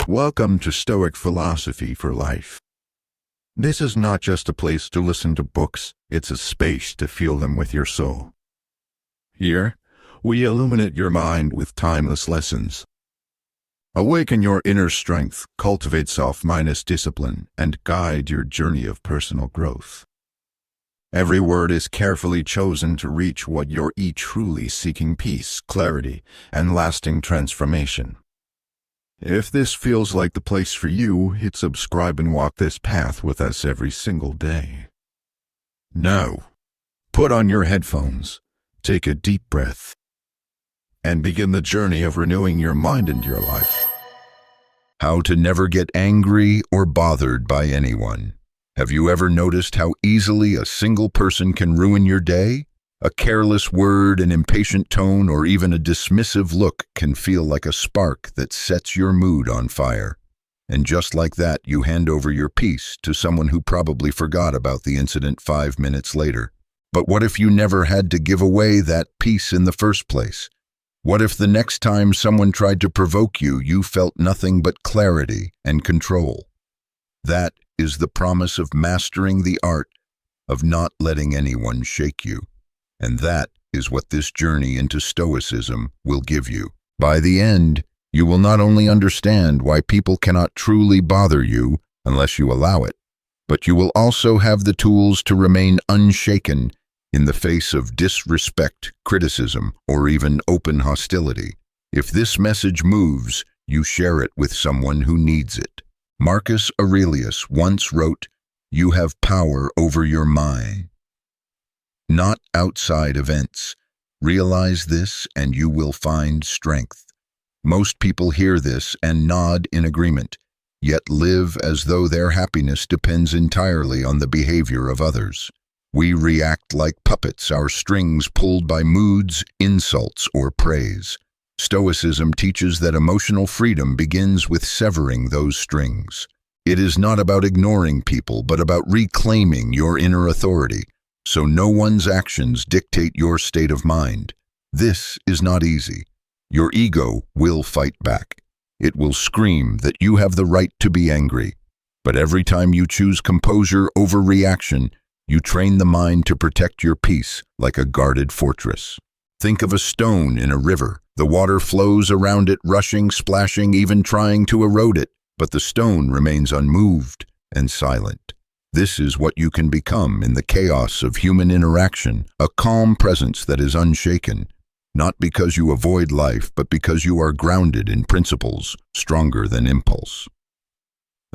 Welcome to Stoic Philosophy for Life. This is not just a place to listen to books, it's a space to feel them with your soul. Here, we illuminate your mind with timeless lessons. Awaken your inner strength, cultivate self-minded discipline, and guide your journey of personal growth. Every word is carefully chosen to reach what you're truly seeking: peace, clarity, and lasting transformation. If this feels like the place for you, hit subscribe and walk this path with us every single day. Now, put on your headphones, take a deep breath, and begin the journey of renewing your mind and your life. How to never get angry or bothered by anyone. Have you ever noticed how easily a single person can ruin your day? A careless word, an impatient tone, or even a dismissive look can feel like a spark that sets your mood on fire. And just like that, you hand over your peace to someone who probably forgot about the incident 5 minutes later. But what if you never had to give away that peace in the first place? What if the next time someone tried to provoke you, you felt nothing but clarity and control? That is the promise of mastering the art of not letting anyone shake you. And that is what this journey into Stoicism will give you. By the end, you will not only understand why people cannot truly bother you unless you allow it, but you will also have the tools to remain unshaken in the face of disrespect, criticism, or even open hostility. If this message moves, you share it with someone who needs it. Marcus Aurelius once wrote, "You have power over your mind, not outside events. Realize this and you will find strength." Most people hear this and nod in agreement, yet live as though their happiness depends entirely on the behavior of others. We react like puppets, our strings pulled by moods, insults, or praise. Stoicism teaches that emotional freedom begins with severing those strings. It is not about ignoring people, but about reclaiming your inner authority, so no one's actions dictate your state of mind. This is not easy. Your ego will fight back. It will scream that you have the right to be angry. But every time you choose composure over reaction, you train the mind to protect your peace like a guarded fortress. Think of a stone in a river. The water flows around it, rushing, splashing, even trying to erode it, but the stone remains unmoved and silent. This is what you can become in the chaos of human interaction, a calm presence that is unshaken, not because you avoid life, but because you are grounded in principles stronger than impulse.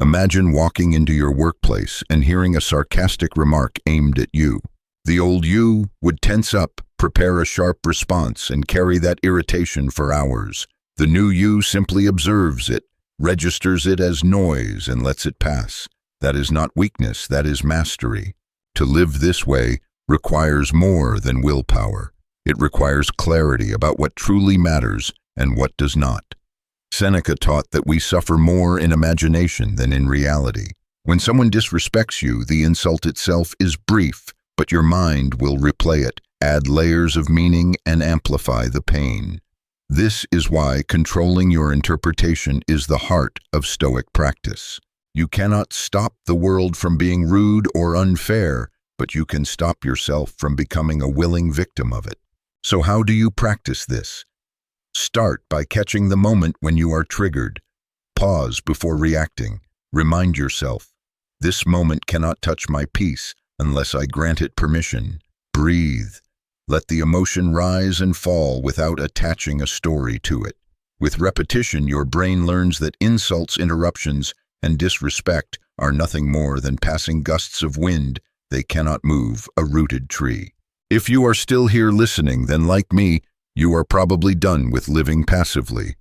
Imagine walking into your workplace and hearing a sarcastic remark aimed at you. The old you would tense up, prepare a sharp response, and carry that irritation for hours. The new you simply observes it, registers it as noise, and lets it pass. That is not weakness, that is mastery. To live this way requires more than willpower. It requires clarity about what truly matters and what does not. Seneca taught that we suffer more in imagination than in reality. When someone disrespects you, the insult itself is brief, but your mind will replay it, add layers of meaning, and amplify the pain. This is why controlling your interpretation is the heart of Stoic practice. You cannot stop the world from being rude or unfair, but you can stop yourself from becoming a willing victim of it. So how do you practice this? Start by catching the moment when you are triggered. Pause before reacting. Remind yourself, this moment cannot touch my peace unless I grant it permission. Breathe. Let the emotion rise and fall without attaching a story to it. With repetition, your brain learns that insults, interruptions, and disrespect are nothing more than passing gusts of wind. They cannot move a rooted tree. If you are still here listening, then like me, you are probably done with living passively.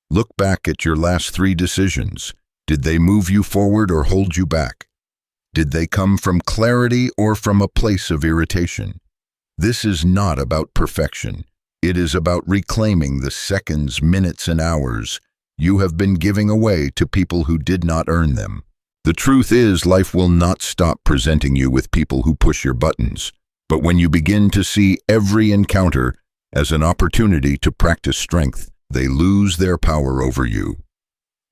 Look back at your last 3 decisions. Did they move you forward or hold you back? Did they come from clarity or from a place of irritation? This is not about perfection. It is about reclaiming the seconds, minutes, and hours you have been giving away to people who did not earn them. The truth is, life will not stop presenting you with people who push your buttons. But when you begin to see every encounter as an opportunity to practice strength, they lose their power over you.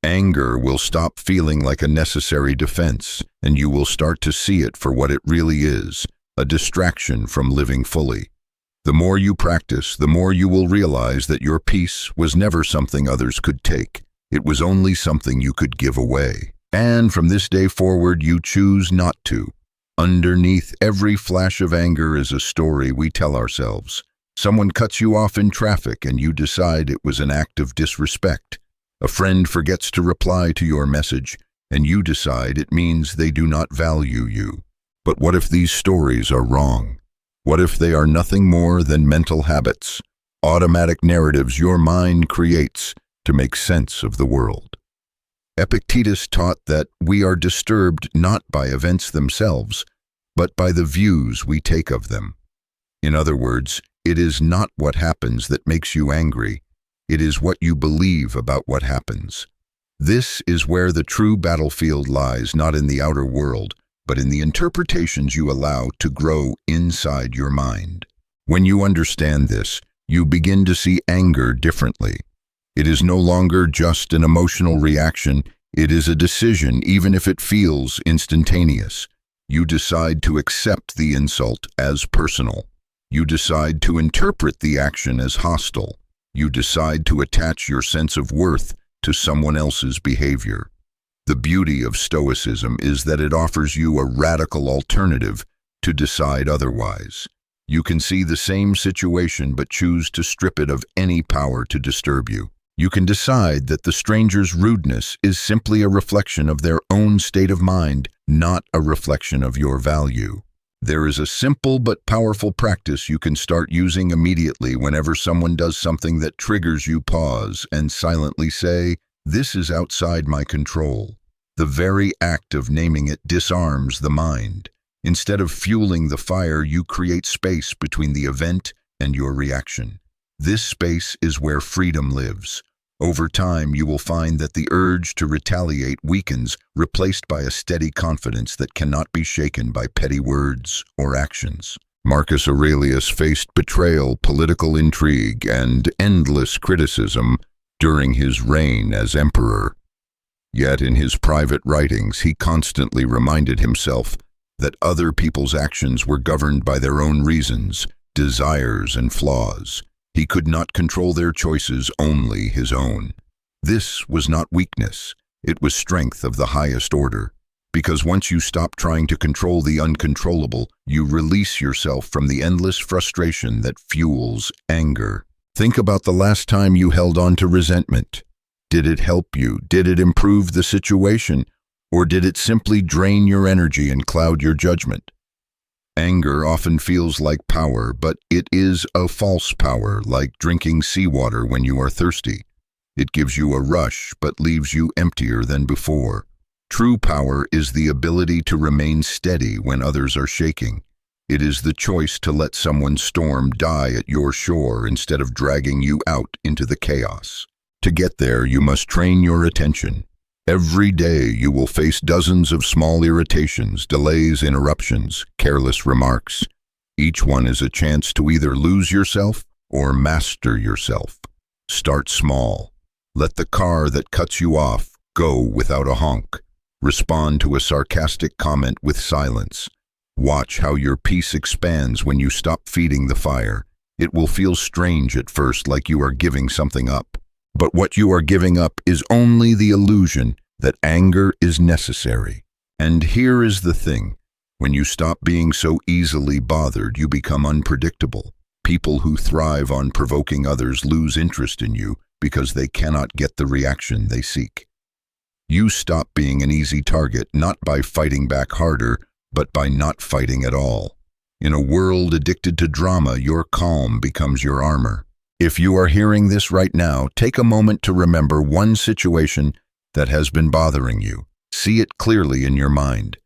Anger will stop feeling like a necessary defense, and you will start to see it for what it really is, a distraction from living fully. The more you practice, the more you will realize that your peace was never something others could take. It was only something you could give away. And from this day forward, you choose not to. Underneath every flash of anger is a story we tell ourselves. Someone cuts you off in traffic and you decide it was an act of disrespect. A friend forgets to reply to your message and you decide it means they do not value you. But what if these stories are wrong? What if they are nothing more than mental habits, automatic narratives your mind creates to make sense of the world? Epictetus taught that we are disturbed not by events themselves, but by the views we take of them. In other words, it is not what happens that makes you angry, it is what you believe about what happens. This is where the true battlefield lies, not in the outer world, but in the interpretations you allow to grow inside your mind. When you understand this, you begin to see anger differently. It is no longer just an emotional reaction, it is a decision, even if it feels instantaneous. You decide to accept the insult as personal. You decide to interpret the action as hostile. You decide to attach your sense of worth to someone else's behavior. The beauty of Stoicism is that it offers you a radical alternative to decide otherwise. You can see the same situation but choose to strip it of any power to disturb you. You can decide that the stranger's rudeness is simply a reflection of their own state of mind, not a reflection of your value. There is a simple but powerful practice you can start using immediately whenever someone does something that triggers you. Pause and silently say, "This is outside my control." The very act of naming it disarms the mind. Instead of fueling the fire, you create space between the event and your reaction. This space is where freedom lives. Over time, you will find that the urge to retaliate weakens, replaced by a steady confidence that cannot be shaken by petty words or actions. Marcus Aurelius faced betrayal, political intrigue, and endless criticism during his reign as emperor. Yet in his private writings, he constantly reminded himself that other people's actions were governed by their own reasons, desires, and flaws. He could not control their choices, only his own. This was not weakness, it was strength of the highest order. Because once you stop trying to control the uncontrollable, you release yourself from the endless frustration that fuels anger. Think about the last time you held on to resentment. Did it help you? Did it improve the situation? Or did it simply drain your energy and cloud your judgment? Anger often feels like power, but it is a false power, like drinking seawater when you are thirsty. It gives you a rush, but leaves you emptier than before. True power is the ability to remain steady when others are shaking. It is the choice to let someone's storm die at your shore instead of dragging you out into the chaos. To get there, you must train your attention. Every day you will face dozens of small irritations, delays, interruptions, careless remarks. Each one is a chance to either lose yourself or master yourself. Start small. Let the car that cuts you off go without a honk. Respond to a sarcastic comment with silence. Watch how your peace expands when you stop feeding the fire. It will feel strange at first, like you are giving something up. But what you are giving up is only the illusion that anger is necessary. And here is the thing. When you stop being so easily bothered, you become unpredictable. People who thrive on provoking others lose interest in you because they cannot get the reaction they seek. You stop being an easy target, not by fighting back harder, but by not fighting at all. In a world addicted to drama, your calm becomes your armor. If you are hearing this right now, take a moment to remember one situation that has been bothering you. See it clearly in your mind.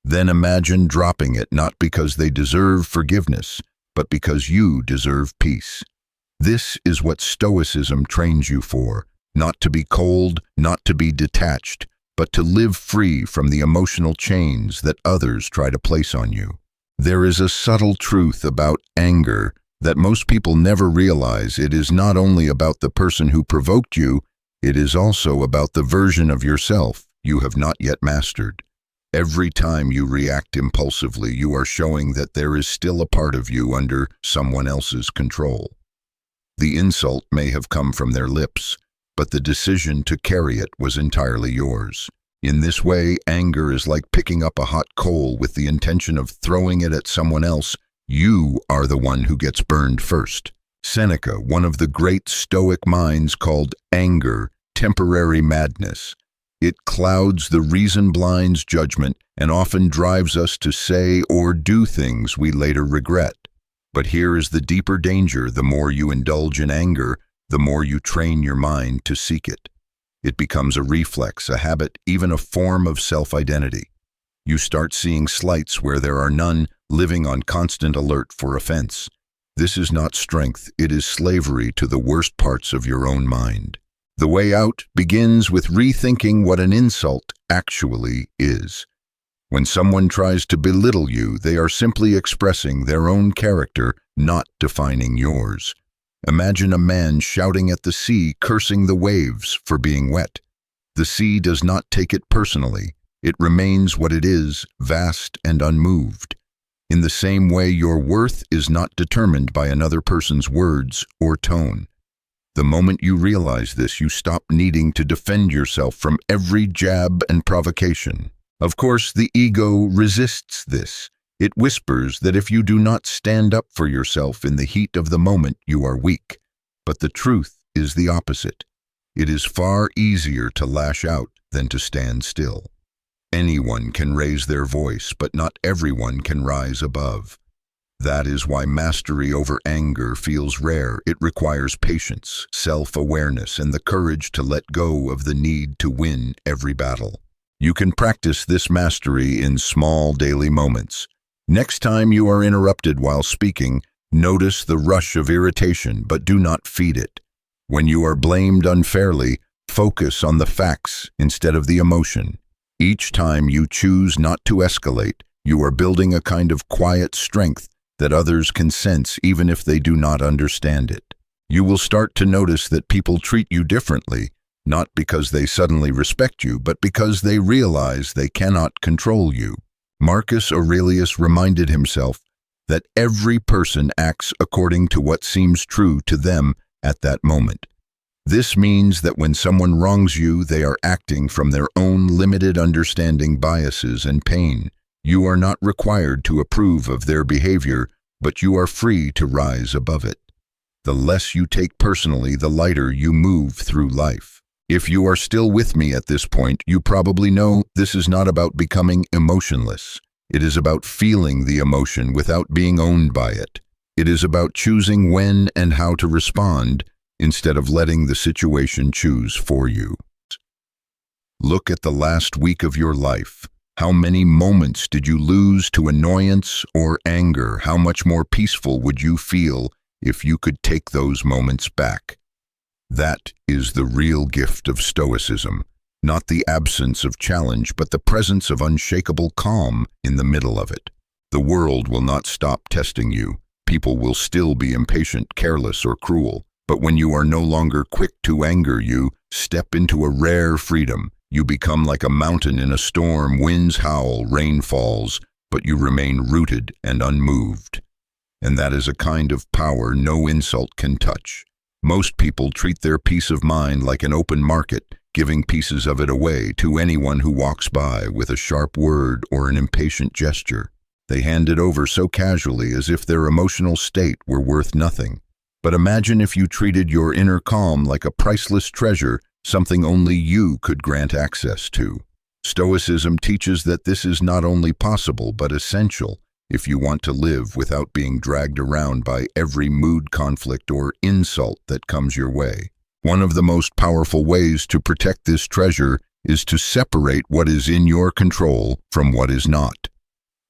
Then imagine dropping it, not because they deserve forgiveness, but because you deserve peace. This is what Stoicism trains you for, not to be cold, not to be detached, but to live free from the emotional chains that others try to place on you. There is a subtle truth about anger that most people never realize. It is not only about the person who provoked you, It is also about the version of yourself you have not yet mastered. Every time you react impulsively, you are showing that there is still a part of you under someone else's control. The insult may have come from their lips, but the decision to carry it was entirely yours. In this way, anger is like picking up a hot coal with the intention of throwing it at someone else. You are the one who gets burned first. Seneca, one of the great Stoic minds, called anger temporary madness. It clouds the reason, blinds judgment, and often drives us to say or do things we later regret. But here is the deeper danger. The more you indulge in anger, the more you train your mind to seek it. It becomes a reflex, a habit, even a form of self-identity. You start seeing slights where there are none, living on constant alert for offense. This is not strength, it is slavery to the worst parts of your own mind. The way out begins with rethinking what an insult actually is. When someone tries to belittle you, they are simply expressing their own character, not defining yours. Imagine a man shouting at the sea, cursing the waves for being wet. The sea does not take it personally. It remains what it is, vast and unmoved. In the same way, your worth is not determined by another person's words or tone. The moment you realize this, you stop needing to defend yourself from every jab and provocation. Of course, the ego resists this. It whispers that if you do not stand up for yourself in the heat of the moment, you are weak. But the truth is the opposite. It is far easier to lash out than to stand still. Anyone can raise their voice, but not everyone can rise above. That is why mastery over anger feels rare. It requires patience, self-awareness, and the courage to let go of the need to win every battle. You can practice this mastery in small daily moments. Next time you are interrupted while speaking, notice the rush of irritation, but do not feed it. When you are blamed unfairly, focus on the facts instead of the emotion. Each time you choose not to escalate, you are building a kind of quiet strength that others can sense even if they do not understand it. You will start to notice that people treat you differently, not because they suddenly respect you, but because they realize they cannot control you. Marcus Aurelius reminded himself that every person acts according to what seems true to them at that moment. This means that when someone wrongs you, they are acting from their own limited understanding, biases, and pain. You are not required to approve of their behavior, but you are free to rise above it. The less you take personally, the lighter you move through life. If you are still with me at this point, you probably know this is not about becoming emotionless. It is about feeling the emotion without being owned by it. It is about choosing when and how to respond instead of letting the situation choose for you. Look at the last week of your life. How many moments did you lose to annoyance or anger? How much more peaceful would you feel if you could take those moments back? That is the real gift of Stoicism, not the absence of challenge, but the presence of unshakable calm in the middle of it. The world will not stop testing you. People will still be impatient, careless, or cruel. But when you are no longer quick to anger, you step into a rare freedom. You become like a mountain in a storm. Winds howl, rain falls, but you remain rooted and unmoved. And that is a kind of power no insult can touch. Most people treat their peace of mind like an open market, giving pieces of it away to anyone who walks by with a sharp word or an impatient gesture. They hand it over so casually as if their emotional state were worth nothing. But imagine if you treated your inner calm like a priceless treasure, something only you could grant access to. Stoicism teaches that this is not only possible but essential if you want to live without being dragged around by every mood conflict or insult that comes your way. One of the most powerful ways to protect this treasure is to separate what is in your control from what is not.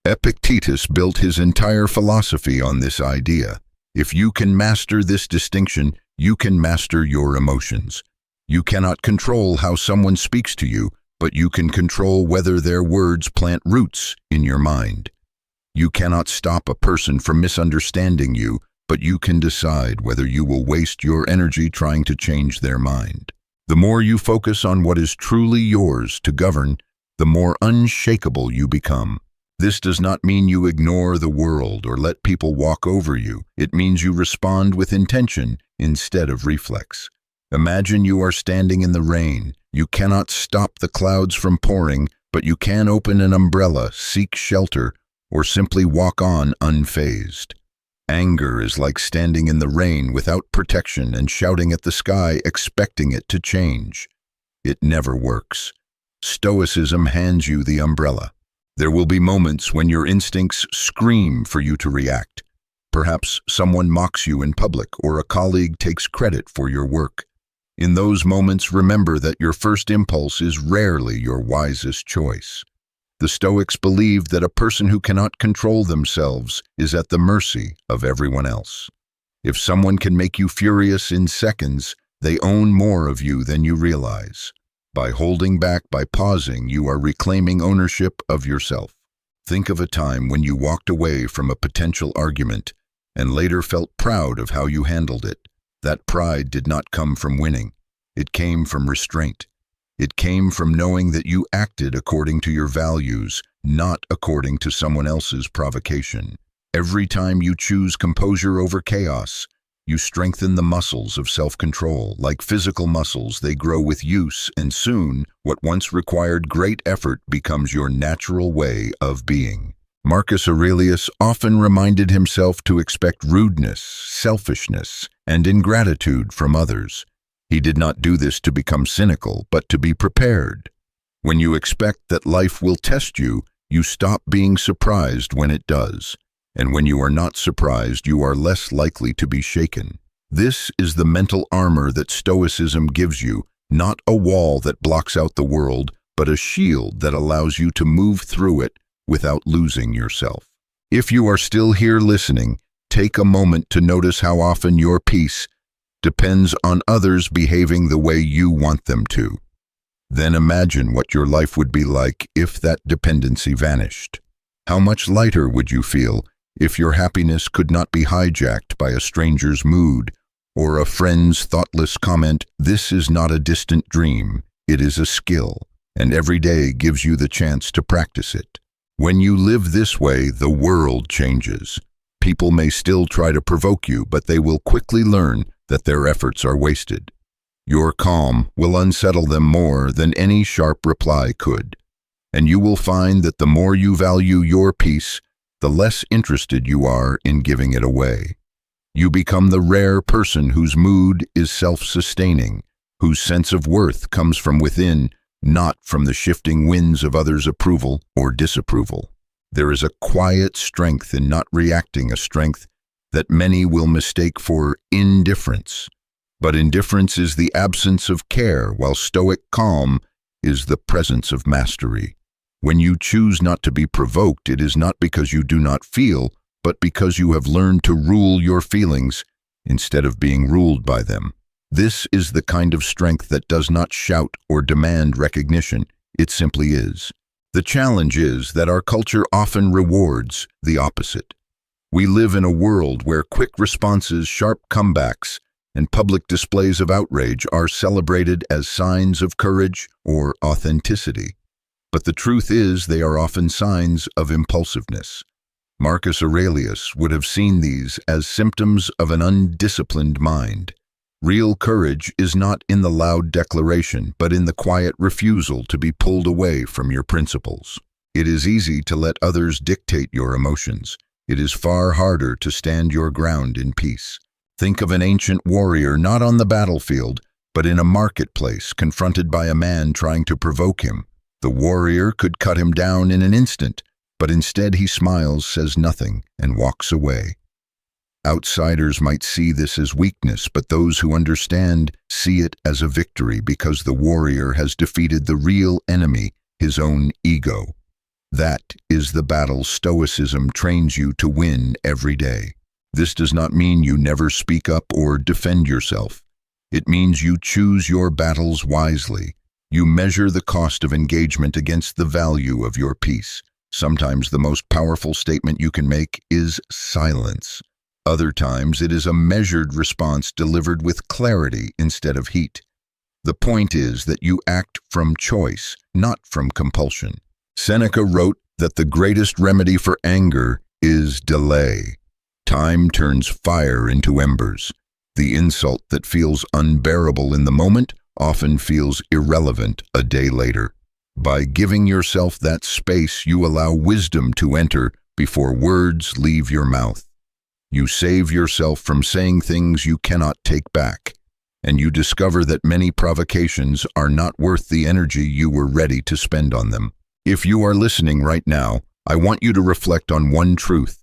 Epictetus built his entire philosophy on this idea. If you can master this distinction, you can master your emotions. You cannot control how someone speaks to you, but you can control whether their words plant roots in your mind. You cannot stop a person from misunderstanding you, but you can decide whether you will waste your energy trying to change their mind. The more you focus on what is truly yours to govern, the more unshakable you become. This does not mean you ignore the world or let people walk over you. It means you respond with intention instead of reflex. Imagine you are standing in the rain. You cannot stop the clouds from pouring, but you can open an umbrella, seek shelter, or simply walk on unfazed. Anger is like standing in the rain without protection and shouting at the sky, expecting it to change. It never works. Stoicism hands you the umbrella. There will be moments when your instincts scream for you to react. Perhaps someone mocks you in public or a colleague takes credit for your work. In those moments, remember that your first impulse is rarely your wisest choice. The Stoics believed that a person who cannot control themselves is at the mercy of everyone else. If someone can make you furious in seconds, they own more of you than you realize. By holding back, by pausing, you are reclaiming ownership of yourself. Think of a time when you walked away from a potential argument and later felt proud of how you handled it. That pride did not come from winning. It came from restraint. It came from knowing that you acted according to your values, not according to someone else's provocation. Every time you choose composure over chaos, you strengthen the muscles of self-control. Like physical muscles, they grow with use, and soon, what once required great effort becomes your natural way of being. Marcus Aurelius often reminded himself to expect rudeness, selfishness, and ingratitude from others. He did not do this to become cynical, but to be prepared. When you expect that life will test you, you stop being surprised when it does. And when you are not surprised, you are less likely to be shaken. This is the mental armor that Stoicism gives you, not a wall that blocks out the world, but a shield that allows you to move through it without losing yourself. If you are still here listening, take a moment to notice how often your peace depends on others behaving the way you want them to. Then imagine what your life would be like if that dependency vanished. How much lighter would you feel if your happiness could not be hijacked by a stranger's mood or a friend's thoughtless comment? This is not a distant dream, it is a skill, and every day gives you the chance to practice it. When you live this way, the world changes. People may still try to provoke you, but they will quickly learn that their efforts are wasted. Your calm will unsettle them more than any sharp reply could, and you will find that the more you value your peace, the less interested you are in giving it away. You become the rare person whose mood is self-sustaining, whose sense of worth comes from within, not from the shifting winds of others' approval or disapproval. There is a quiet strength in not reacting, a strength that many will mistake for indifference. But indifference is the absence of care, while stoic calm is the presence of mastery. When you choose not to be provoked, it is not because you do not feel, but because you have learned to rule your feelings instead of being ruled by them. This is the kind of strength that does not shout or demand recognition. It simply is. The challenge is that our culture often rewards the opposite. We live in a world where quick responses, sharp comebacks, and public displays of outrage are celebrated as signs of courage or authenticity. But the truth is, they are often signs of impulsiveness. Marcus Aurelius would have seen these as symptoms of an undisciplined mind. Real courage is not in the loud declaration, but in the quiet refusal to be pulled away from your principles. It is easy to let others dictate your emotions. It is far harder to stand your ground in peace. Think of an ancient warrior not on the battlefield, but in a marketplace, confronted by a man trying to provoke him. The warrior could cut him down in an instant, but instead he smiles, says nothing, and walks away. Outsiders might see this as weakness, but those who understand see it as a victory because the warrior has defeated the real enemy, his own ego. That is the battle Stoicism trains you to win every day. This does not mean you never speak up or defend yourself. It means you choose your battles wisely. You measure the cost of engagement against the value of your peace. Sometimes the most powerful statement you can make is silence. Other times it is a measured response delivered with clarity instead of heat. The point is that you act from choice, not from compulsion. Seneca wrote that the greatest remedy for anger is delay. Time turns fire into embers. The insult that feels unbearable in the moment often feels irrelevant a day later. By giving yourself that space, you allow wisdom to enter before words leave your mouth. You save yourself from saying things you cannot take back, and you discover that many provocations are not worth the energy you were ready to spend on them. If you are listening right now, I want you to reflect on one truth.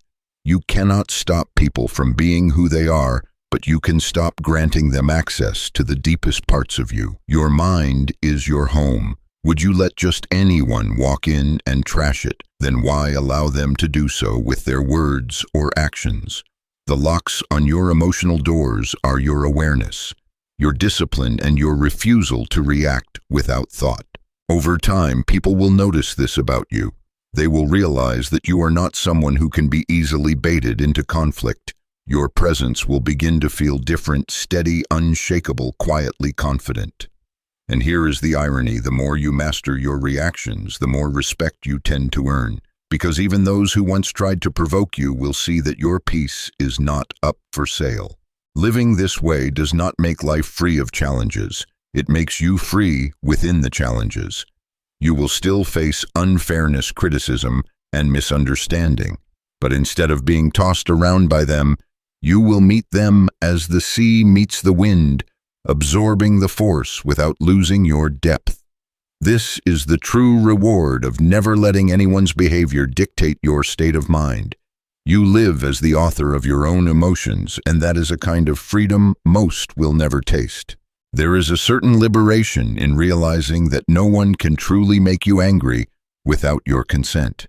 You cannot stop people from being who they are, but you can stop granting them access to the deepest parts of you. Your mind is your home. Would you let just anyone walk in and trash it? Then why allow them to do so with their words or actions? The locks on your emotional doors are your awareness, your discipline, and your refusal to react without thought. Over time, people will notice this about you. They will realize that you are not someone who can be easily baited into conflict. Your presence will begin to feel different, steady, unshakable, quietly confident. And here is the irony: the more you master your reactions, the more respect you tend to earn. Because even those who once tried to provoke you will see that your peace is not up for sale. Living this way does not make life free of challenges. It makes you free within the challenges. You will still face unfairness, criticism, and misunderstanding. But instead of being tossed around by them, you will meet them as the sea meets the wind, absorbing the force without losing your depth. This is the true reward of never letting anyone's behavior dictate your state of mind. You live as the author of your own emotions, and that is a kind of freedom most will never taste. There is a certain liberation in realizing that no one can truly make you angry without your consent.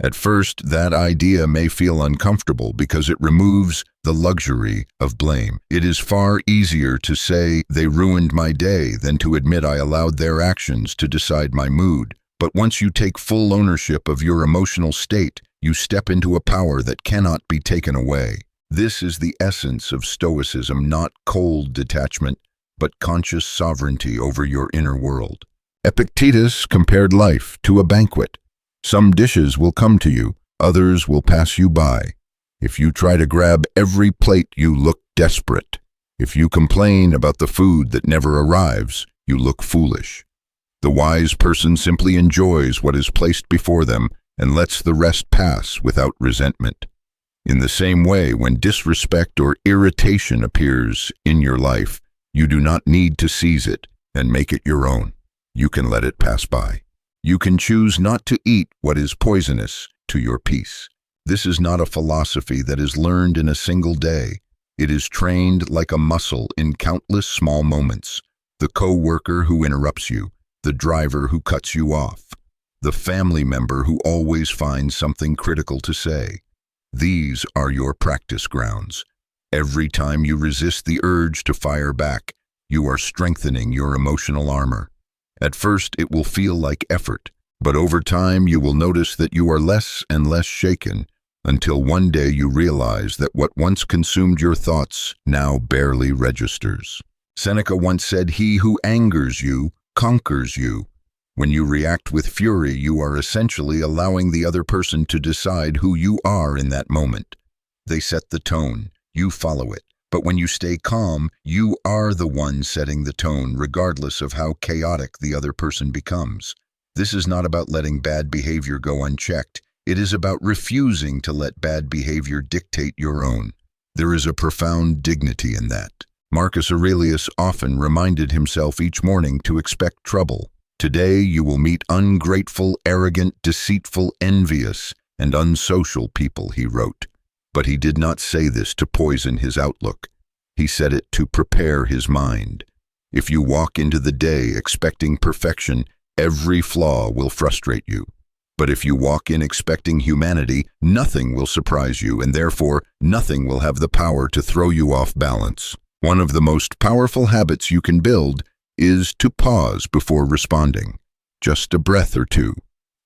At first, that idea may feel uncomfortable because it removes the luxury of blame. It is far easier to say they ruined my day than to admit I allowed their actions to decide my mood. But once you take full ownership of your emotional state, you step into a power that cannot be taken away. This is the essence of Stoicism, not cold detachment, but conscious sovereignty over your inner world. Epictetus compared life to a banquet. Some dishes will come to you, others will pass you by. If you try to grab every plate, you look desperate. If you complain about the food that never arrives, you look foolish. The wise person simply enjoys what is placed before them and lets the rest pass without resentment. In the same way, when disrespect or irritation appears in your life, you do not need to seize it and make it your own. You can let it pass by. You can choose not to eat what is poisonous to your peace. This is not a philosophy that is learned in a single day. It is trained like a muscle in countless small moments. The co-worker who interrupts you, the driver who cuts you off, the family member who always finds something critical to say. These are your practice grounds. Every time you resist the urge to fire back, you are strengthening your emotional armor. At first, it will feel like effort, but over time you will notice that you are less and less shaken, until one day you realize that what once consumed your thoughts now barely registers. Seneca once said, "He who angers you conquers you." When you react with fury, you are essentially allowing the other person to decide who you are in that moment. They set the tone, you follow it. But when you stay calm, you are the one setting the tone, regardless of how chaotic the other person becomes. This is not about letting bad behavior go unchecked. It is about refusing to let bad behavior dictate your own. There is a profound dignity in that. Marcus Aurelius often reminded himself each morning to expect trouble. Today you will meet ungrateful, arrogant, deceitful, envious, and unsocial people, he wrote. But he did not say this to poison his outlook. He said it to prepare his mind. If you walk into the day expecting perfection, every flaw will frustrate you. But if you walk in expecting humanity, nothing will surprise you, and therefore nothing will have the power to throw you off balance. One of the most powerful habits you can build is to pause before responding. Just a breath or two.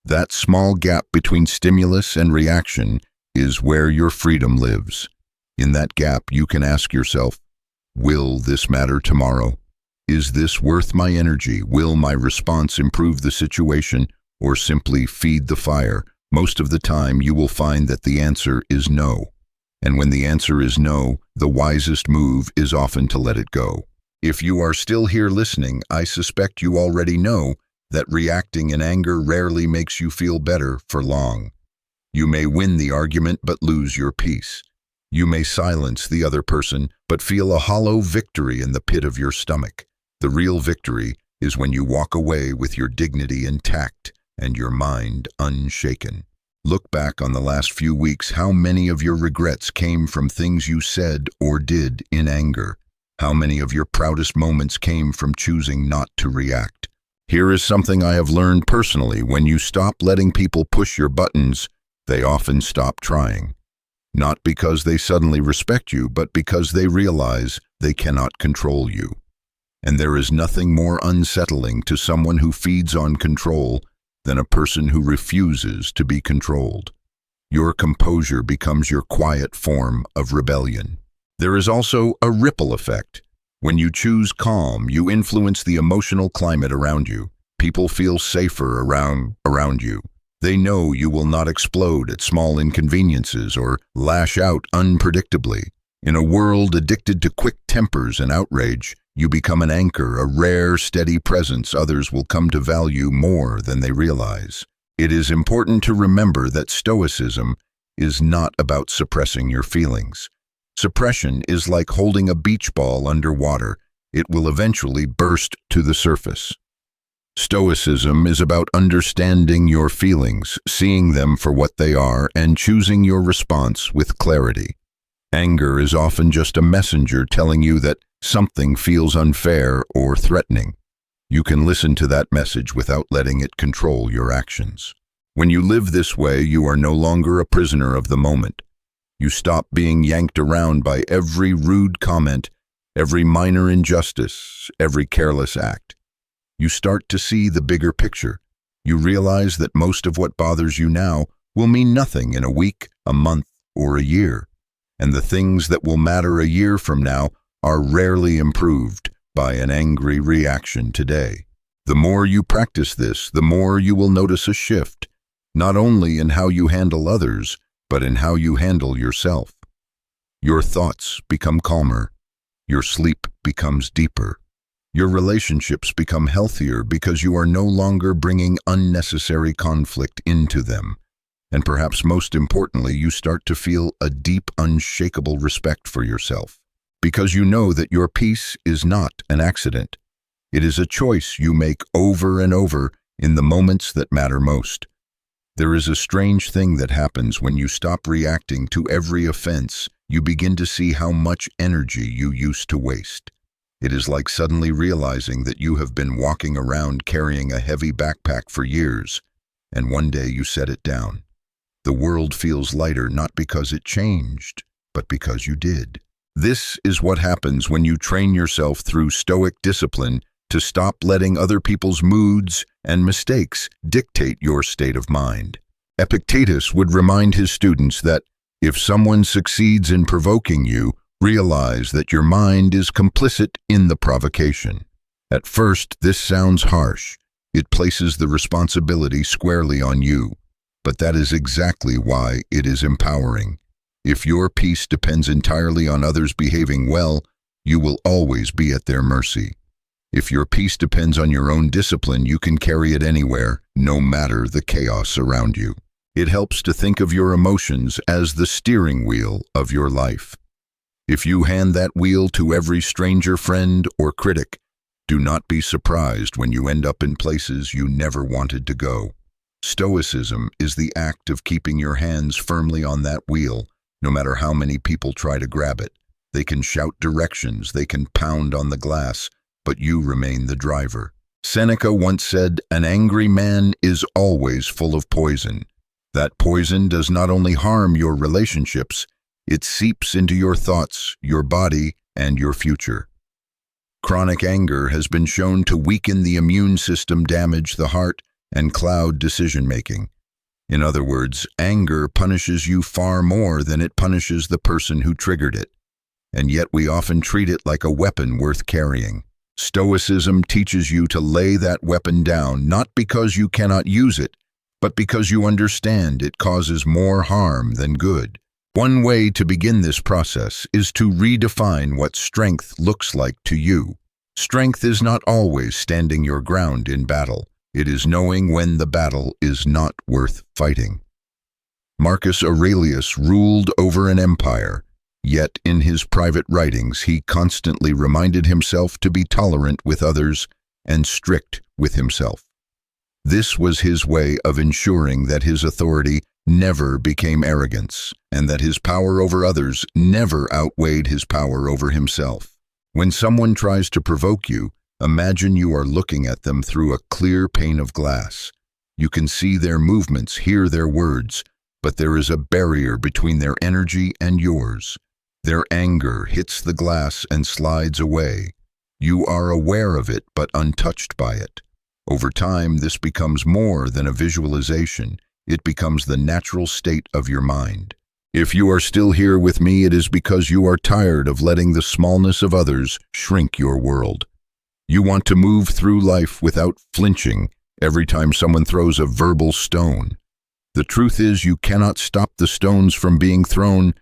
That small gap between stimulus and reaction is where your freedom lives. In that gap, you can ask yourself, will this matter tomorrow? Is this worth my energy? Will my response improve the situation or simply feed the fire? Most of the time, you will find that the answer is no. And when the answer is no, the wisest move is often to let it go. If you are still here listening, I suspect you already know that reacting in anger rarely makes you feel better for long. You may win the argument but lose your peace. You may silence the other person but feel a hollow victory in the pit of your stomach. The real victory is when you walk away with your dignity intact and your mind unshaken. Look back on the last few weeks. How many of your regrets came from things you said or did in anger? How many of your proudest moments came from choosing not to react? Here is something I have learned personally. When you stop letting people push your buttons, they often stop trying. Not because they suddenly respect you, but because they realize they cannot control you. And there is nothing more unsettling to someone who feeds on control than a person who refuses to be controlled. Your composure becomes your quiet form of rebellion. There is also a ripple effect. When you choose calm, you influence the emotional climate around you. People feel safer around you. They know you will not explode at small inconveniences or lash out unpredictably. In a world addicted to quick tempers and outrage, you become an anchor, a rare, steady presence others will come to value more than they realize. It is important to remember that Stoicism is not about suppressing your feelings. Suppression is like holding a beach ball underwater. It will eventually burst to the surface. Stoicism is about understanding your feelings, seeing them for what they are, and choosing your response with clarity. Anger is often just a messenger telling you that something feels unfair or threatening. You can listen to that message without letting it control your actions. When you live this way, you are no longer a prisoner of the moment. You stop being yanked around by every rude comment, every minor injustice, every careless act. You start to see the bigger picture. You realize that most of what bothers you now will mean nothing in a week, a month, or a year. And the things that will matter a year from now are rarely improved by an angry reaction today. The more you practice this, the more you will notice a shift, not only in how you handle others, but in how you handle yourself. Your thoughts become calmer. Your sleep becomes deeper. Your relationships become healthier because you are no longer bringing unnecessary conflict into them. And perhaps most importantly, you start to feel a deep, unshakable respect for yourself, because you know that your peace is not an accident. It is a choice you make over and over in the moments that matter most. There is a strange thing that happens when you stop reacting to every offense. You begin to see how much energy you used to waste. It is like suddenly realizing that you have been walking around carrying a heavy backpack for years, and one day you set it down. The world feels lighter not because it changed, but because you did. This is what happens when you train yourself through Stoic discipline to stop letting other people's moods and mistakes dictate your state of mind. Epictetus would remind his students that if someone succeeds in provoking you, realize that your mind is complicit in the provocation. At first, this sounds harsh. It places the responsibility squarely on you. But that is exactly why it is empowering. If your peace depends entirely on others behaving well, you will always be at their mercy. If your peace depends on your own discipline, you can carry it anywhere, no matter the chaos around you. It helps to think of your emotions as the steering wheel of your life. If you hand that wheel to every stranger, friend, or critic, do not be surprised when you end up in places you never wanted to go. Stoicism is the act of keeping your hands firmly on that wheel, no matter how many people try to grab it. They can shout directions, they can pound on the glass, but you remain the driver. Seneca once said, "An angry man is always full of poison." That poison does not only harm your relationships, it seeps into your thoughts, your body, and your future. Chronic anger has been shown to weaken the immune system, damage the heart, and cloud decision-making. In other words, anger punishes you far more than it punishes the person who triggered it. And yet we often treat it like a weapon worth carrying. Stoicism teaches you to lay that weapon down, not because you cannot use it, but because you understand it causes more harm than good. One way to begin this process is to redefine what strength looks like to you. Strength is not always standing your ground in battle. It is knowing when the battle is not worth fighting. Marcus Aurelius ruled over an empire, yet in his private writings he constantly reminded himself to be tolerant with others and strict with himself. This was his way of ensuring that his authority never became arrogance, and that his power over others never outweighed his power over himself. When someone tries to provoke you, imagine you are looking at them through a clear pane of glass. You can see their movements, hear their words, but there is a barrier between their energy and yours. Their anger hits the glass and slides away. You are aware of it, but untouched by it. Over time, this becomes more than a visualization. It becomes the natural state of your mind. If you are still here with me, it is because you are tired of letting the smallness of others shrink your world. You want to move through life without flinching every time someone throws a verbal stone. The truth is, you cannot stop the stones from being thrown,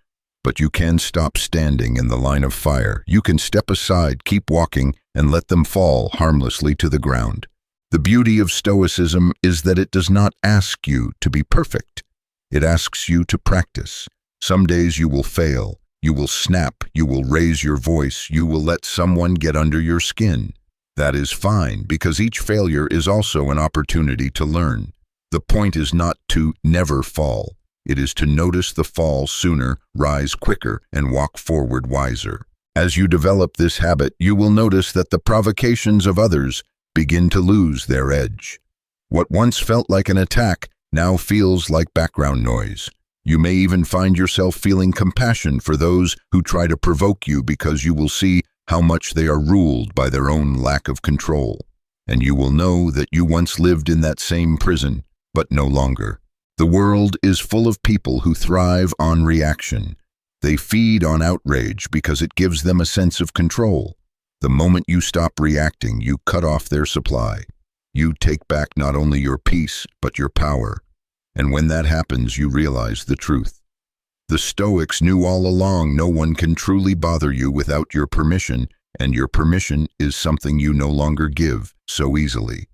but you can stop standing in the line of fire. You can step aside, keep walking, and let them fall harmlessly to the ground. The beauty of Stoicism is that it does not ask you to be perfect. It asks you to practice. Some days you will fail, you will snap, you will raise your voice, you will let someone get under your skin. That is fine, because each failure is also an opportunity to learn. The point is not to never fall. It is to notice the fall sooner, rise quicker, and walk forward wiser. As you develop this habit, you will notice that the provocations of others begin to lose their edge. What once felt like an attack now feels like background noise. You may even find yourself feeling compassion for those who try to provoke you, because you will see how much they are ruled by their own lack of control. And you will know that you once lived in that same prison, but no longer. The world is full of people who thrive on reaction. They feed on outrage because it gives them a sense of control. The moment you stop reacting, you cut off their supply. You take back not only your peace, but your power. And when that happens, you realize the truth. The Stoics knew all along no one can truly bother you without your permission, and your permission is something you no longer give so easily.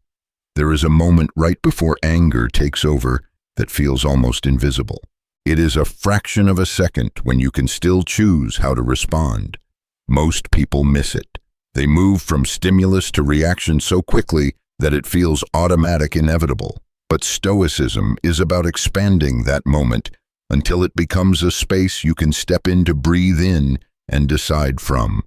There is a moment right before anger takes over that feels almost invisible. It is a fraction of a second when you can still choose how to respond. Most people miss it. They move from stimulus to reaction so quickly that it feels automatic, inevitable. But Stoicism is about expanding that moment until it becomes a space you can step in to breathe in and decide from.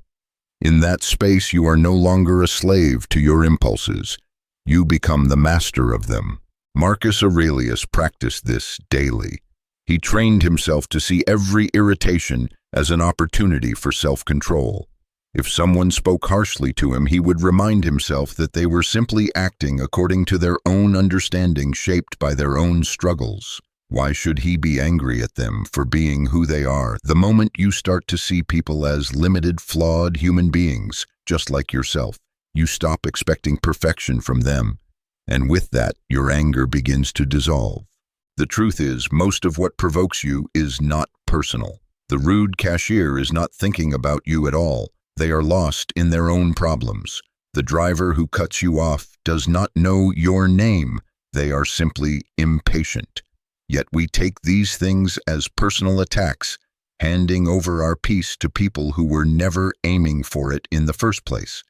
In that space, you are no longer a slave to your impulses. You become the master of them. Marcus Aurelius practiced this daily. He trained himself to see every irritation as an opportunity for self-control. If someone spoke harshly to him, he would remind himself that they were simply acting according to their own understanding, shaped by their own struggles. Why should he be angry at them for being who they are? The moment you start to see people as limited, flawed human beings, just like yourself, you stop expecting perfection from them. And with that, your anger begins to dissolve. The truth is, most of what provokes you is not personal. The rude cashier is not thinking about you at all. They are lost in their own problems. The driver who cuts you off does not know your name. They are simply impatient. Yet we take these things as personal attacks, handing over our peace to people who were never aiming for it in the first place.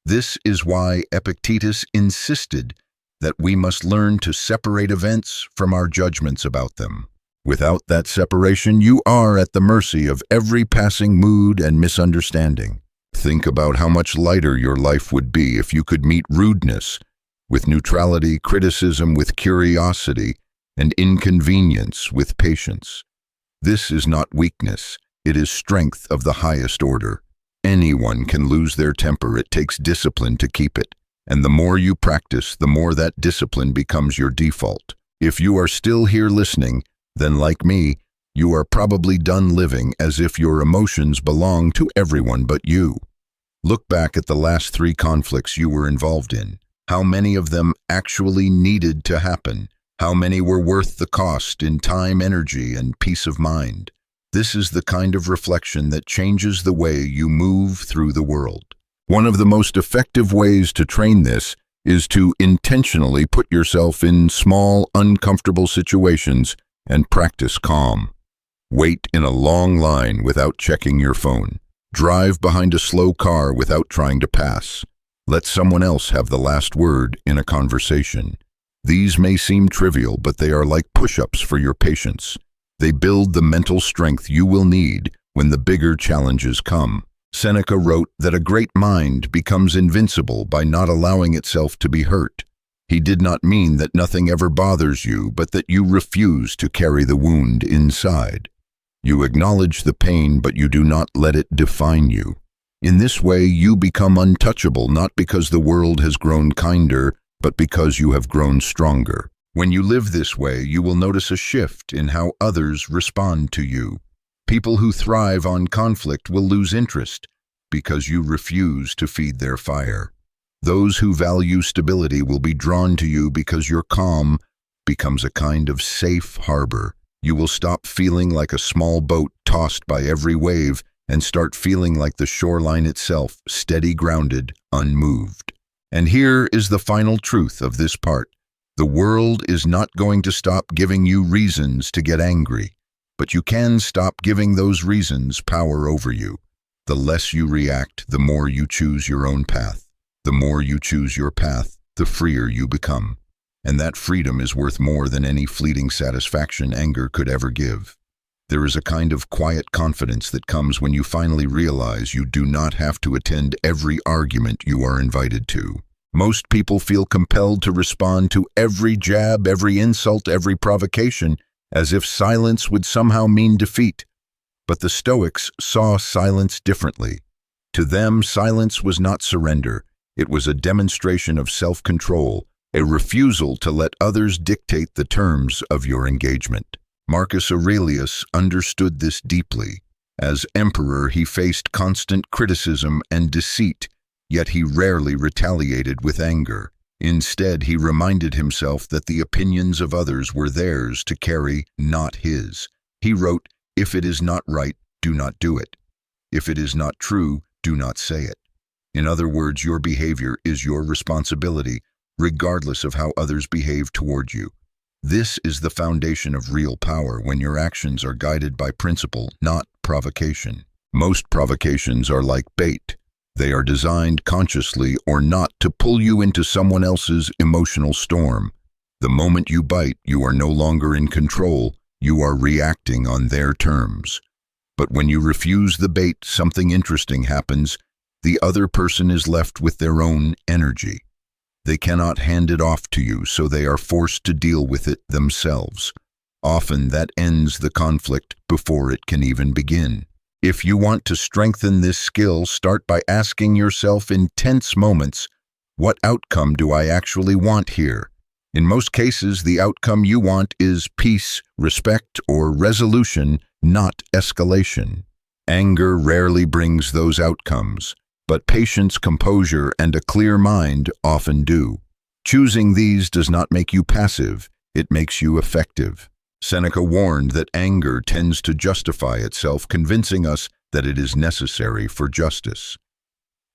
This is why Epictetus insisted that we must learn to separate events from our judgments about them. Without that separation, you are at the mercy of every passing mood and misunderstanding. Think about how much lighter your life would be if you could meet rudeness with neutrality, criticism with curiosity, and inconvenience with patience. This is not weakness, it is strength of the highest order. Anyone can lose their temper. It takes discipline to keep it. And the more you practice, the more that discipline becomes your default. If you are still here listening, then like me, you are probably done living as if your emotions belong to everyone but you. Look back at the last 3 conflicts you were involved in. How many of them actually needed to happen? How many were worth the cost in time, energy, and peace of mind? This is the kind of reflection that changes the way you move through the world. One of the most effective ways to train this is to intentionally put yourself in small, uncomfortable situations and practice calm. Wait in a long line without checking your phone. Drive behind a slow car without trying to pass. Let someone else have the last word in a conversation. These may seem trivial, but they are like push-ups for your patience. They build the mental strength you will need when the bigger challenges come. Seneca wrote that a great mind becomes invincible by not allowing itself to be hurt. He did not mean that nothing ever bothers you, but that you refuse to carry the wound inside. You acknowledge the pain, but you do not let it define you. In this way, you become untouchable, not because the world has grown kinder, but because you have grown stronger. When you live this way, you will notice a shift in how others respond to you. People who thrive on conflict will lose interest because you refuse to feed their fire. Those who value stability will be drawn to you because your calm becomes a kind of safe harbor. You will stop feeling like a small boat tossed by every wave and start feeling like the shoreline itself, steady, grounded, unmoved. And here is the final truth of this part. The world is not going to stop giving you reasons to get angry, but you can stop giving those reasons power over you. The less you react, the more you choose your own path. The more you choose your path, the freer you become. And that freedom is worth more than any fleeting satisfaction anger could ever give. There is a kind of quiet confidence that comes when you finally realize you do not have to attend every argument you are invited to. Most people feel compelled to respond to every jab, every insult, every provocation, as if silence would somehow mean defeat. But the Stoics saw silence differently. To them, silence was not surrender. It was a demonstration of self-control, a refusal to let others dictate the terms of your engagement. Marcus Aurelius understood this deeply. As emperor, he faced constant criticism and deceit, yet he rarely retaliated with anger. Instead, he reminded himself that the opinions of others were theirs to carry, not his. He wrote, "If it is not right, do not do it. If it is not true, do not say it." In other words, your behavior is your responsibility, regardless of how others behave toward you. This is the foundation of real power when your actions are guided by principle, not provocation. Most provocations are like bait. They are designed consciously or not to pull you into someone else's emotional storm. The moment you bite, you are no longer in control. You are reacting on their terms. But when you refuse the bait, something interesting happens. The other person is left with their own energy. They cannot hand it off to you, so they are forced to deal with it themselves. Often that ends the conflict before it can even begin. If you want to strengthen this skill, start by asking yourself in tense moments, what outcome do I actually want here? In most cases, the outcome you want is peace, respect, or resolution, not escalation. Anger rarely brings those outcomes, but patience, composure, and a clear mind often do. Choosing these does not make you passive, it makes you effective. Seneca warned that anger tends to justify itself, convincing us that it is necessary for justice.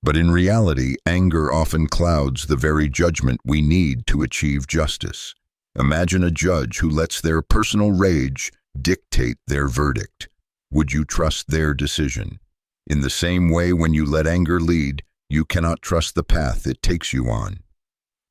But in reality, anger often clouds the very judgment we need to achieve justice. Imagine a judge who lets their personal rage dictate their verdict. Would you trust their decision? In the same way, when you let anger lead, you cannot trust the path it takes you on.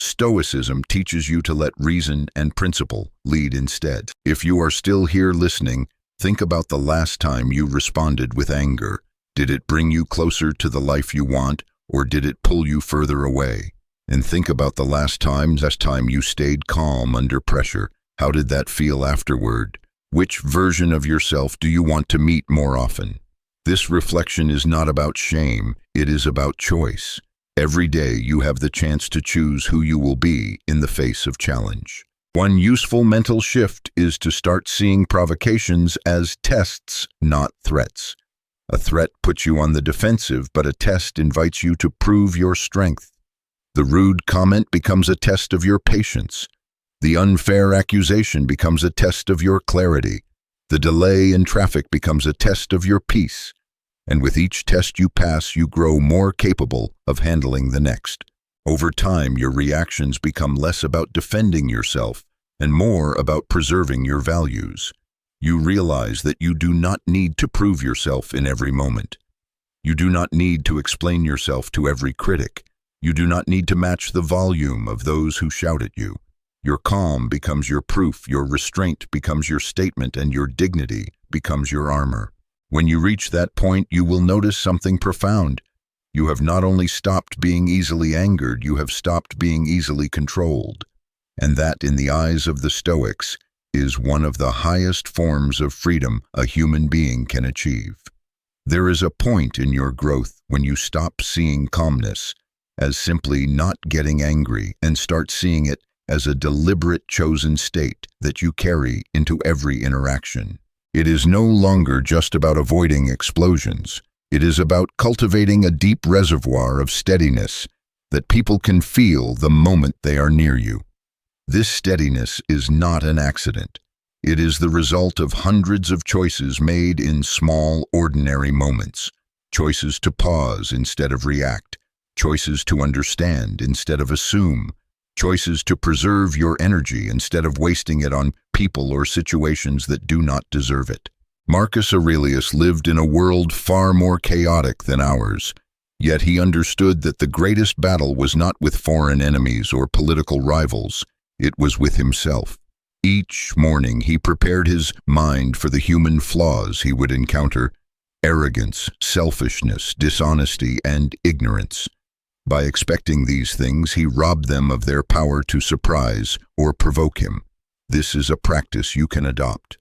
Stoicism teaches you to let reason and principle lead instead. If you are still here listening, think about the last time you responded with anger. Did it bring you closer to the life you want, or did it pull you further away? And think about the last time you stayed calm under pressure. How did that feel afterward? Which version of yourself do you want to meet more often? This reflection is not about shame, it is about choice. Every day you have the chance to choose who you will be in the face of challenge. One useful mental shift is to start seeing provocations as tests, not threats. A threat puts you on the defensive, but a test invites you to prove your strength. The rude comment becomes a test of your patience. The unfair accusation becomes a test of your clarity. The delay in traffic becomes a test of your peace. And with each test you pass, you grow more capable of handling the next. Over time, your reactions become less about defending yourself and more about preserving your values. You realize that you do not need to prove yourself in every moment. You do not need to explain yourself to every critic. You do not need to match the volume of those who shout at you. Your calm becomes your proof, your restraint becomes your statement, and your dignity becomes your armor. When you reach that point, you will notice something profound. You have not only stopped being easily angered, you have stopped being easily controlled. And that, in the eyes of the Stoics, is one of the highest forms of freedom a human being can achieve. There is a point in your growth when you stop seeing calmness as simply not getting angry and start seeing it as a deliberate chosen state that you carry into every interaction. It is no longer just about avoiding explosions. It is about cultivating a deep reservoir of steadiness that people can feel the moment they are near you. This steadiness is not an accident. It is the result of hundreds of choices made in small, ordinary moments. Choices to pause instead of react. Choices to understand instead of assume. Choices to preserve your energy instead of wasting it on people or situations that do not deserve it. Marcus Aurelius lived in a world far more chaotic than ours, yet he understood that the greatest battle was not with foreign enemies or political rivals. It was with himself. Each morning he prepared his mind for the human flaws he would encounter: arrogance, selfishness, dishonesty, and ignorance. By expecting these things, he robbed them of their power to surprise or provoke him. This is a practice you can adopt.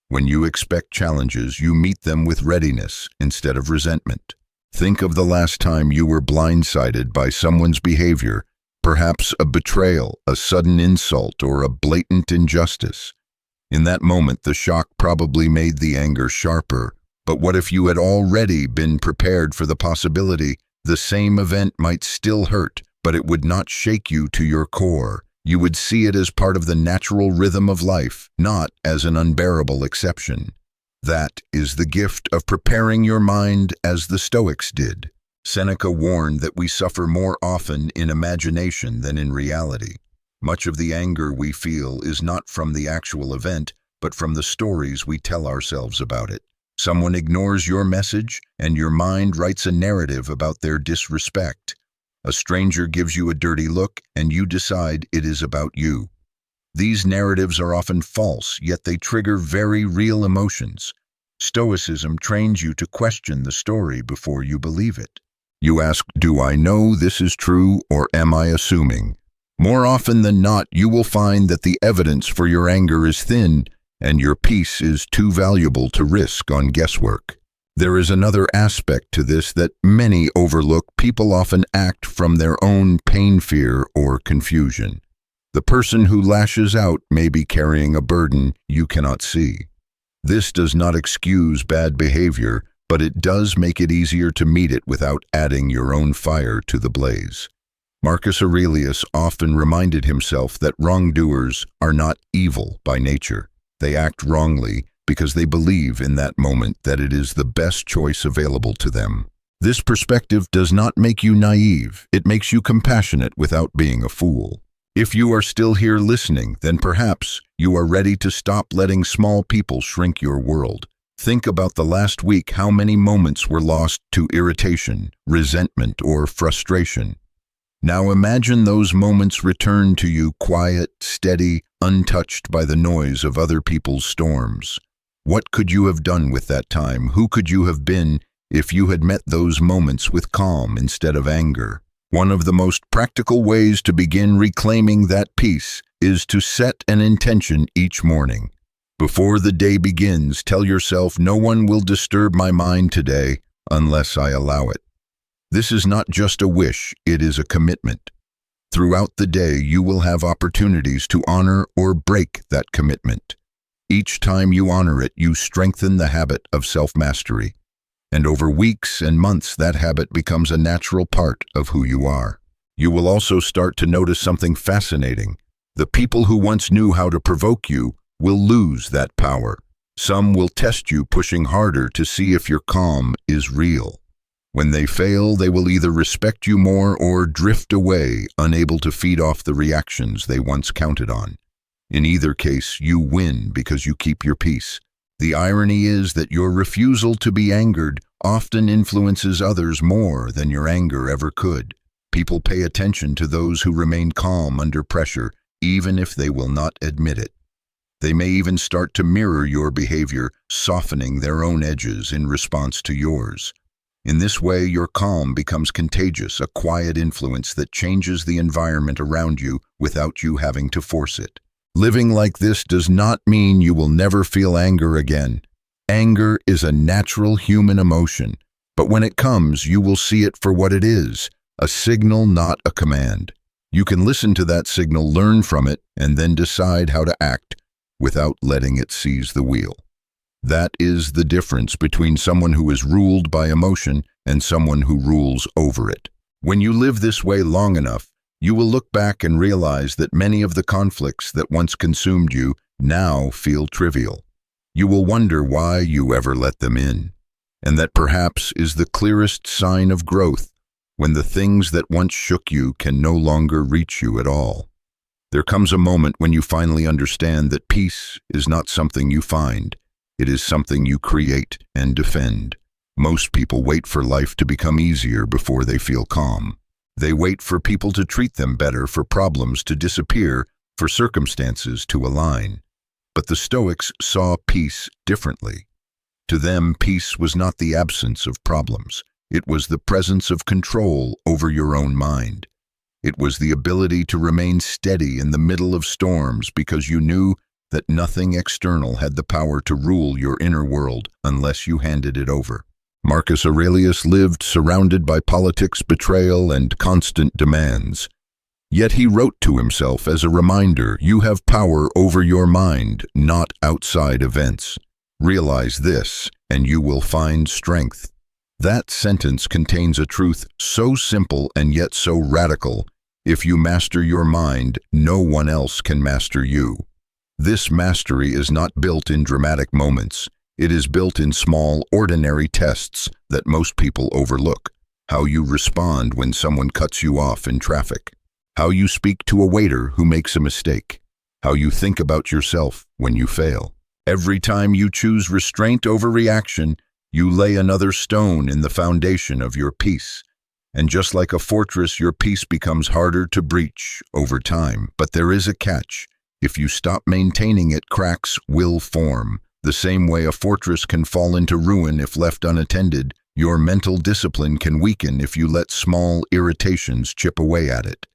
When you expect challenges, you meet them with readiness instead of resentment. Think of the last time you were blindsided by someone's behavior. Perhaps a betrayal, a sudden insult, or a blatant injustice. In that moment, the shock probably made the anger sharper. But what if you had already been prepared for the possibility the same event might still hurt, but it would not shake you to your core? You would see it as part of the natural rhythm of life, not as an unbearable exception. That is the gift of preparing your mind as the Stoics did. Seneca warned that we suffer more often in imagination than in reality. Much of the anger we feel is not from the actual event, but from the stories we tell ourselves about it. Someone ignores your message, and your mind writes a narrative about their disrespect. A stranger gives you a dirty look, and you decide it is about you. These narratives are often false, yet they trigger very real emotions. Stoicism trains you to question the story before you believe it. You ask, do I know this is true, or am I assuming? More often than not, you will find that the evidence for your anger is thin, and your peace is too valuable to risk on guesswork. There is another aspect to this that many overlook. People often act from their own pain, fear, or confusion. The person who lashes out may be carrying a burden you cannot see. This does not excuse bad behavior, but it does make it easier to meet it without adding your own fire to the blaze. Marcus Aurelius often reminded himself that wrongdoers are not evil by nature. They act wrongly because they believe in that moment that it is the best choice available to them. This perspective does not make you naive. It makes you compassionate without being a fool. If you are still here listening, then perhaps you are ready to stop letting small people shrink your world. Think about the last week. How many moments were lost to irritation, resentment, or frustration? Now imagine those moments return to you quiet, steady, untouched by the noise of other people's storms. What could you have done with that time? Who could you have been if you had met those moments with calm instead of anger? One of the most practical ways to begin reclaiming that peace is to set an intention each morning. Before the day begins, tell yourself, no one will disturb my mind today unless I allow it. This is not just a wish, it is a commitment. Throughout the day, you will have opportunities to honor or break that commitment. Each time you honor it, you strengthen the habit of self-mastery. And over weeks and months, that habit becomes a natural part of who you are. You will also start to notice something fascinating. The people who once knew how to provoke you will lose that power. Some will test you, pushing harder to see if your calm is real. When they fail, they will either respect you more or drift away, unable to feed off the reactions they once counted on. In either case, you win because you keep your peace. The irony is that your refusal to be angered often influences others more than your anger ever could. People pay attention to those who remain calm under pressure, even if they will not admit it. They may even start to mirror your behavior, softening their own edges in response to yours. In this way, your calm becomes contagious, a quiet influence that changes the environment around you without you having to force it. Living like this does not mean you will never feel anger again. Anger is a natural human emotion, but when it comes, you will see it for what it is, a signal, not a command. You can listen to that signal, learn from it, and then decide how to act without letting it seize the wheel. That is the difference between someone who is ruled by emotion and someone who rules over it. When you live this way long enough, you will look back and realize that many of the conflicts that once consumed you now feel trivial. You will wonder why you ever let them in, and that perhaps is the clearest sign of growth, when the things that once shook you can no longer reach you at all. There comes a moment when you finally understand that peace is not something you find. It is something you create and defend. Most people wait for life to become easier before they feel calm. They wait for people to treat them better, for problems to disappear, for circumstances to align. But the Stoics saw peace differently. To them, peace was not the absence of problems. It was the presence of control over your own mind. It was the ability to remain steady in the middle of storms because you knew that nothing external had the power to rule your inner world unless you handed it over. Marcus Aurelius lived surrounded by politics, betrayal, and constant demands. Yet he wrote to himself as a reminder, "You have power over your mind, not outside events. Realize this, and you will find strength." That sentence contains a truth so simple and yet so radical. If you master your mind, no one else can master you. This mastery is not built in dramatic moments. It is built in small, ordinary tests that most people overlook. How you respond when someone cuts you off in traffic. How you speak to a waiter who makes a mistake. How you think about yourself when you fail. Every time you choose restraint over reaction, you lay another stone in the foundation of your peace. And just like a fortress, your peace becomes harder to breach over time. But there is a catch. If you stop maintaining it, cracks will form. The same way a fortress can fall into ruin if left unattended, your mental discipline can weaken if you let small irritations chip away at it.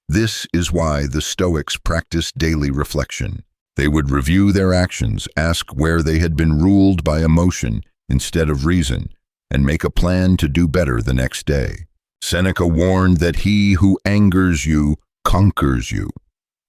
This is why the Stoics practiced daily reflection. They would review their actions, ask where they had been ruled by emotion instead of reason, and make a plan to do better the next day. Seneca warned that he who angers you conquers you.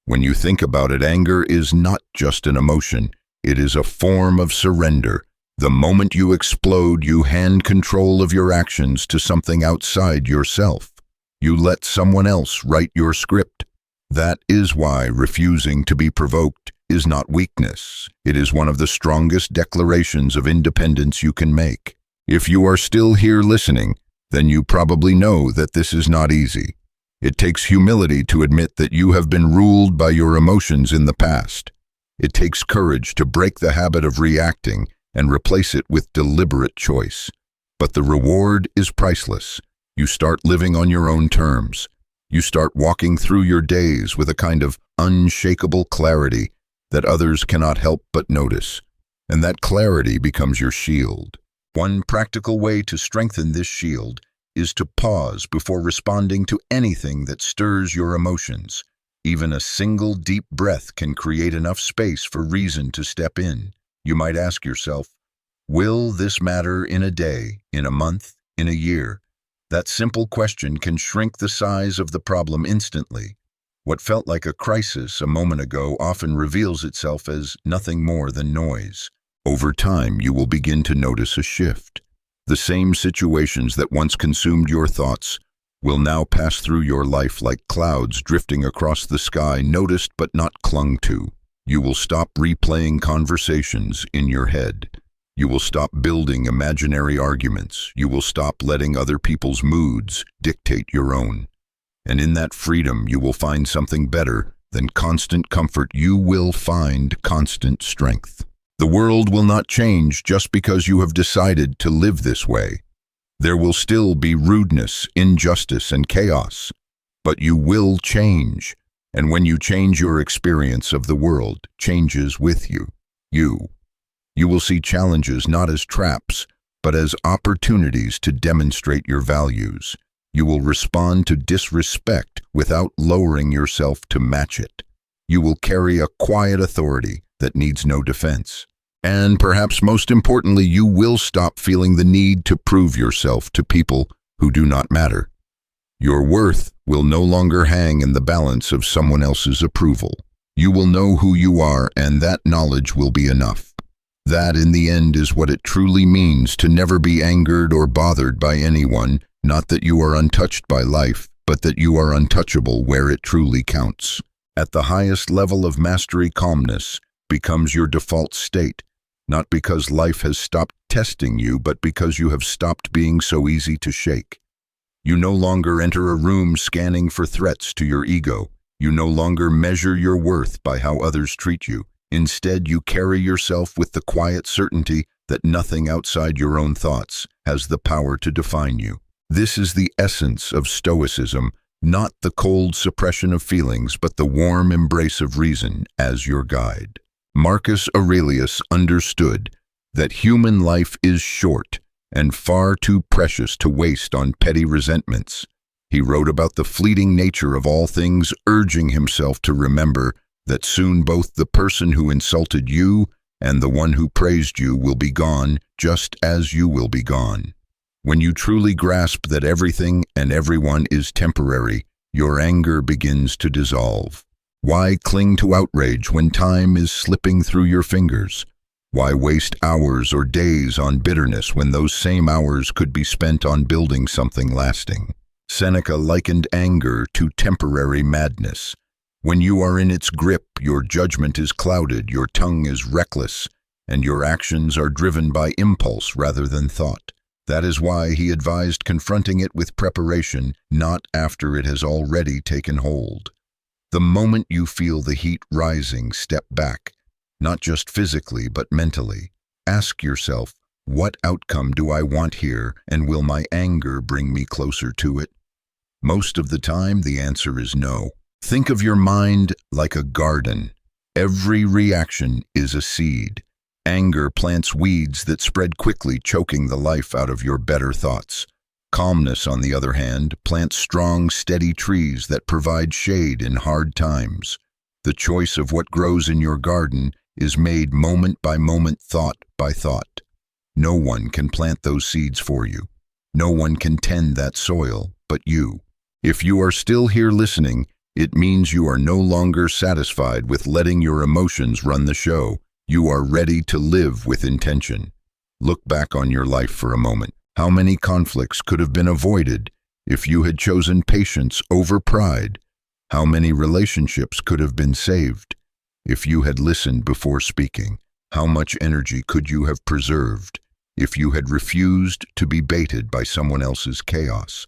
When you think about it, anger is not just an emotion. It is a form of surrender. The moment you explode, you hand control of your actions to something outside yourself. You let someone else write your script. That is why refusing to be provoked is not weakness. It is one of the strongest declarations of independence you can make. If you are still here listening, then you probably know that this is not easy. It takes humility to admit that you have been ruled by your emotions in the past. It takes courage to break the habit of reacting and replace it with deliberate choice. But the reward is priceless. You start living on your own terms. You start walking through your days with a kind of unshakable clarity that others cannot help but notice. And that clarity becomes your shield. One practical way to strengthen this shield is to pause before responding to anything that stirs your emotions. Even a single deep breath can create enough space for reason to step in. You might ask yourself, will this matter in a day, in a month, in a year? That simple question can shrink the size of the problem instantly. What felt like a crisis a moment ago often reveals itself as nothing more than noise. Over time, you will begin to notice a shift. The same situations that once consumed your thoughts will now pass through your life like clouds drifting across the sky, noticed but not clung to. You will stop replaying conversations in your head. You will stop building imaginary arguments. You will stop letting other people's moods dictate your own. And in that freedom, you will find something better than constant comfort. You will find constant strength. The world will not change just because you have decided to live this way. There will still be rudeness, injustice, and chaos, but you will change. And when you change, your experience of the world changes with you. You will see challenges not as traps, but as opportunities to demonstrate your values. You will respond to disrespect without lowering yourself to match it. You will carry a quiet authority that needs no defense. And perhaps most importantly, you will stop feeling the need to prove yourself to people who do not matter. Your worth will no longer hang in the balance of someone else's approval. You will know who you are, and that knowledge will be enough. That, in the end, is what it truly means to never be angered or bothered by anyone, not that you are untouched by life, but that you are untouchable where it truly counts. At the highest level of mastery, calmness becomes your default state, not because life has stopped testing you, but because you have stopped being so easy to shake. You no longer enter a room scanning for threats to your ego. You no longer measure your worth by how others treat you. Instead, you carry yourself with the quiet certainty that nothing outside your own thoughts has the power to define you. This is the essence of Stoicism, not the cold suppression of feelings, but the warm embrace of reason as your guide. Marcus Aurelius understood that human life is short and far too precious to waste on petty resentments. He wrote about the fleeting nature of all things, urging himself to remember that soon both the person who insulted you and the one who praised you will be gone, just as you will be gone. When you truly grasp that everything and everyone is temporary, your anger begins to dissolve. Why cling to outrage when time is slipping through your fingers? Why waste hours or days on bitterness when those same hours could be spent on building something lasting? Seneca likened anger to temporary madness. When you are in its grip, your judgment is clouded, your tongue is reckless, and your actions are driven by impulse rather than thought. That is why he advised confronting it with preparation, not after it has already taken hold. The moment you feel the heat rising, step back, not just physically but mentally. Ask yourself, what outcome do I want here, and will my anger bring me closer to it? Most of the time, the answer is no. Think of your mind like a garden. Every reaction is a seed. Anger plants weeds that spread quickly, choking the life out of your better thoughts. Calmness, on the other hand, plants strong, steady trees that provide shade in hard times. The choice of what grows in your garden is made moment by moment, thought by thought. No one can plant those seeds for you. No one can tend that soil but you. If you are still here listening, it means you are no longer satisfied with letting your emotions run the show. You are ready to live with intention. Look back on your life for a moment. How many conflicts could have been avoided if you had chosen patience over pride? How many relationships could have been saved if you had listened before speaking? How much energy could you have preserved if you had refused to be baited by someone else's chaos?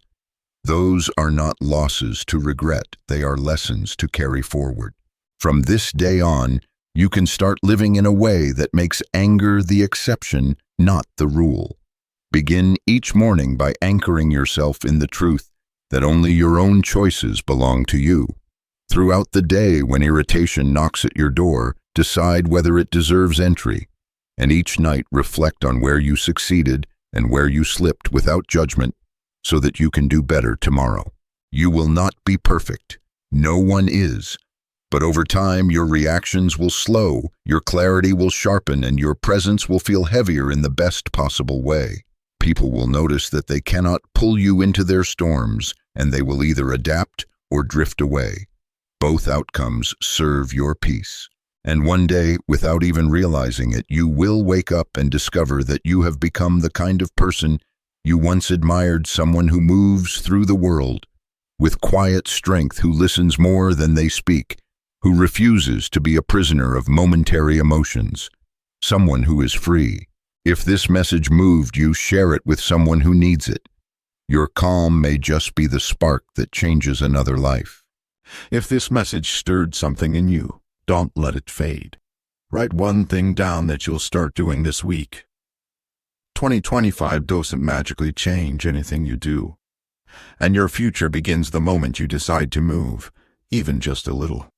Those are not losses to regret, they are lessons to carry forward. From this day on, you can start living in a way that makes anger the exception, not the rule. Begin each morning by anchoring yourself in the truth that only your own choices belong to you. Throughout the day, when irritation knocks at your door, decide whether it deserves entry. And each night, reflect on where you succeeded and where you slipped without judgment, so that you can do better tomorrow. You will not be perfect. No one is. But over time, your reactions will slow, your clarity will sharpen, and your presence will feel heavier in the best possible way. People will notice that they cannot pull you into their storms, and they will either adapt or drift away. Both outcomes serve your peace. And one day, without even realizing it, you will wake up and discover that you have become the kind of person You once admired someone who moves through the world with quiet strength, who listens more than they speak, who refuses to be a prisoner of momentary emotions, someone who is free. If this message moved you, share it with someone who needs it. Your calm may just be the spark that changes another life. If this message stirred something in you, don't let it fade. Write one thing down that you'll start doing this week. 2025 doesn't magically change anything you do, and your future begins the moment you decide to move, even just a little.